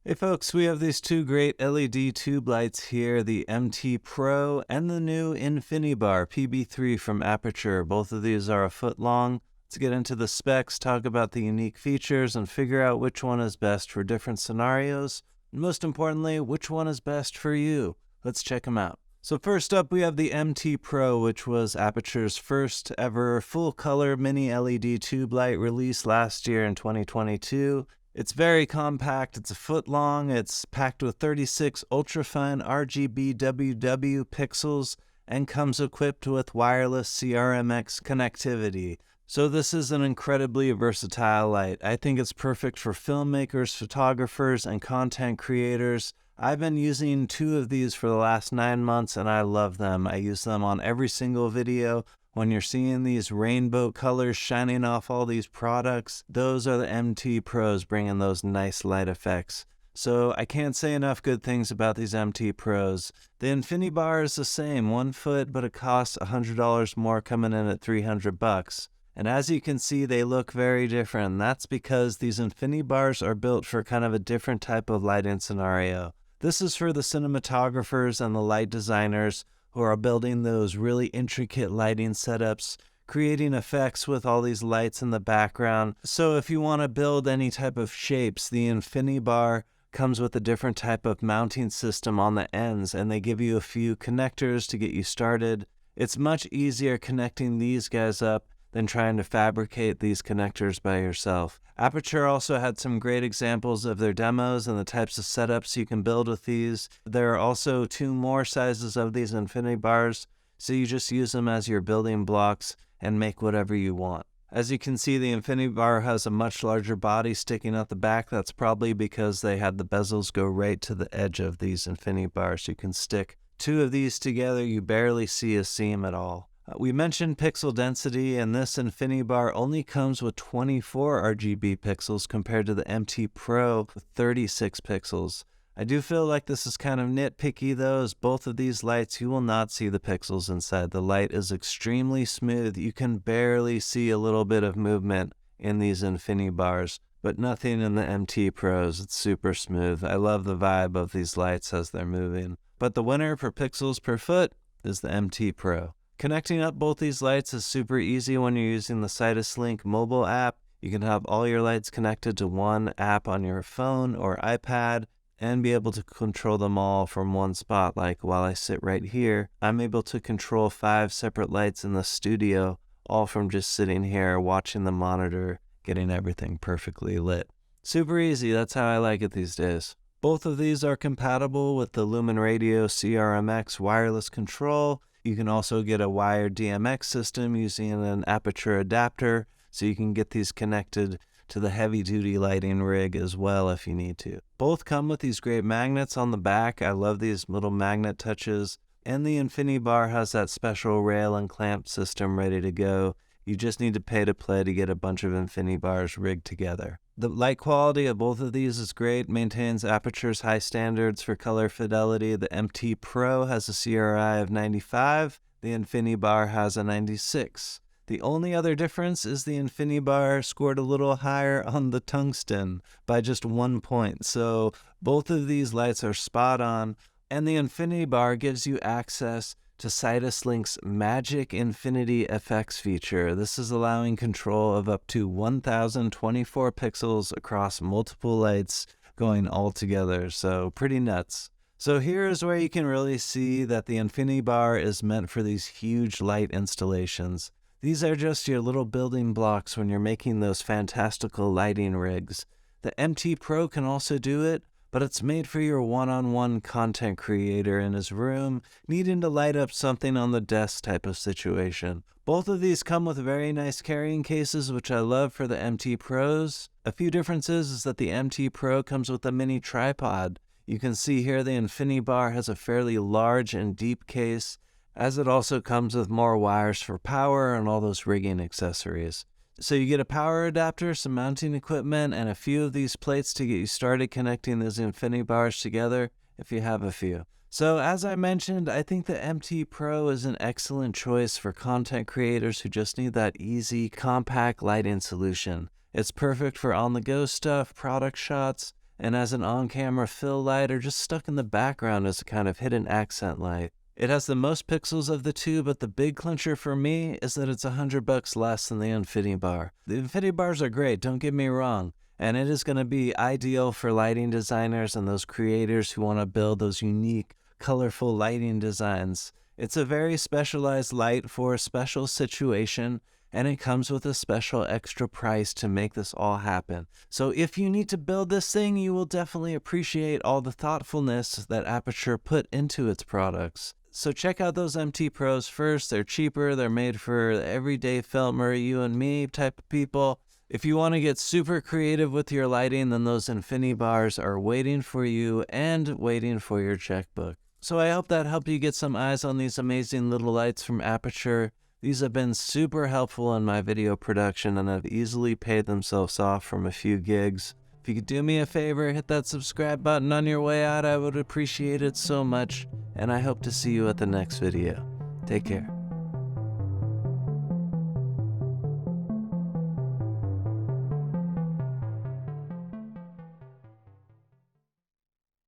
Hey folks, we have these two great LED tube lights here, the MT Pro and the new Infinibar PB3 from Aputure. Both of these are a foot long. Let's get into the specs, talk about the unique features, and figure out which one is best for different scenarios. And most importantly, which one is best for you. Let's check them out. So first up, we have the MT Pro, which was Aputure's first ever full-color mini LED tube light released last year in 2022. It's very compact, it's a foot long, it's packed with 36 ultrafine RGB WW pixels, and comes equipped with wireless CRMX connectivity. So this is an incredibly versatile light. I think it's perfect for filmmakers, photographers, and content creators. I've been using two of these for the last 9 months and I love them. I use them on every single video. When you're seeing these rainbow colors shining off all these products, those are the MT Pros bringing those nice light effects. So I can't say enough good things about these MT Pros. The Infinibar is the same, 1 foot, but it costs $100 more, coming in at $300. And as you can see, they look very different. That's because these Infinibars are built for kind of a different type of lighting scenario. This is for the cinematographers and the light designers who are building those really intricate lighting setups, creating effects with all these lights in the background. So if you want to build any type of shapes, the Infinibar comes with a different type of mounting system on the ends, and they give you a few connectors to get you started. It's much easier connecting these guys up than trying to fabricate these connectors by yourself. Aputure also had some great examples of their demos and the types of setups you can build with these. There are also 2 more sizes of these Infinibars, so you just use them as your building blocks and make whatever you want. As you can see, the Infinibar has a much larger body sticking out the back. That's probably because they had the bezels go right to the edge of these Infinibars. You can stick 2 of these together, you barely see a seam at all. We mentioned pixel density, and this Infinibar only comes with 24 RGB pixels compared to the MT Pro with 36 pixels. I do feel like this is kind of nitpicky though, as both of these lights you will not see the pixels inside. The light is extremely smooth. You can barely see a little bit of movement in these Infinibars, but nothing in the MT Pros. It's super smooth. I love the vibe of these lights as they're moving. But the winner for pixels per foot is the MT Pro. Connecting up both these lights is super easy when you're using the Sidus Link mobile app. You can have all your lights connected to one app on your phone or iPad and be able to control them all from one spot. Like while I sit right here, I'm able to control 5 separate lights in the studio, all from just sitting here watching the monitor, getting everything perfectly lit. Super easy, that's how I like it these days. Both of these are compatible with the Lumen Radio CRMX wireless control. You can also get a wired DMX system using an Aputure adapter, so you can get these connected to the heavy-duty lighting rig as well if you need to. Both come with these great magnets on the back. I love these little magnet touches. And the Infinibar has that special rail and clamp system ready to go. You just need to pay to play to get a bunch of Infinibars rigged together. The light quality of both of these is great, maintains Aputure's high standards for color fidelity. The MT Pro has a CRI of 95, the Infinibar has a 96. The only other difference is the Infinibar scored a little higher on the tungsten by just 1 point. So both of these lights are spot on, and the Infinibar gives you access to Sidus Link's Magic Infinity FX feature. This is allowing control of up to 1024 pixels across multiple lights going all together, so pretty nuts. So here is where you can really see that the Infinibar is meant for these huge light installations. These are just your little building blocks when you're making those fantastical lighting rigs. The MT Pro can also do it, but it's made for your one-on-one content creator in his room, needing to light up something on the desk type of situation. Both of these come with very nice carrying cases, which I love for the MT Pros. A few differences is that the MT Pro comes with a mini tripod. You can see here the Infinibar has a fairly large and deep case, as it also comes with more wires for power and all those rigging accessories. So you get a power adapter, some mounting equipment, and a few of these plates to get you started connecting those Infinibars together if you have a few. So as I mentioned, I think the MT Pro is an excellent choice for content creators who just need that easy, compact lighting solution. It's perfect for on-the-go stuff, product shots, and as an on-camera fill light or just stuck in the background as a kind of hidden accent light. It has the most pixels of the two, but the big clincher for me is that it's $100 less than the Infinibar. The Infinibars are great, don't get me wrong, and it is going to be ideal for lighting designers and those creators who want to build those unique, colorful lighting designs. It's a very specialized light for a special situation, and it comes with a special extra price to make this all happen. So if you need to build this thing, you will definitely appreciate all the thoughtfulness that Aputure put into its products. So check out those MT Pros first. They're cheaper, they're made for the everyday filmer, you and me type of people. If you want to get super creative with your lighting, then those Infinibars are waiting for you and waiting for your checkbook. So I hope that helped you get some eyes on these amazing little lights from Aputure. These have been super helpful in my video production and have easily paid themselves off from a few gigs. If you could do me a favor, hit that subscribe button on your way out, I would appreciate it so much, and I hope to see you at the next video. Take care.